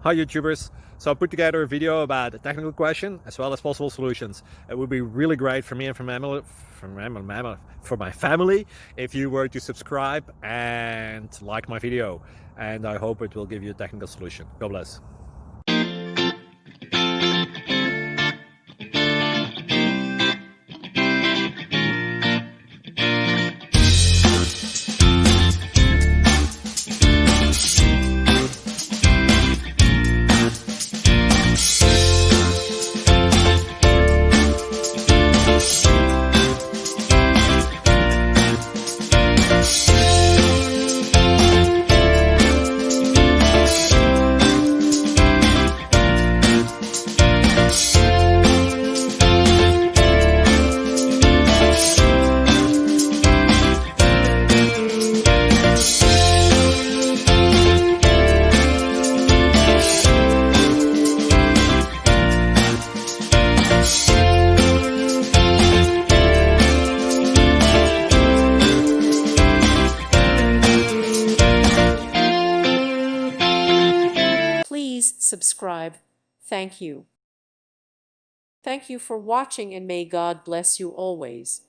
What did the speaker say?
Hi YouTubers! So I put together a video about a technical question as well as possible solutions. It would be really great for me and for my family if you were to subscribe and like my video, and I hope it will give you a technical solution. God bless. Please subscribe. Thank you. Thank you for watching, and may God bless you always.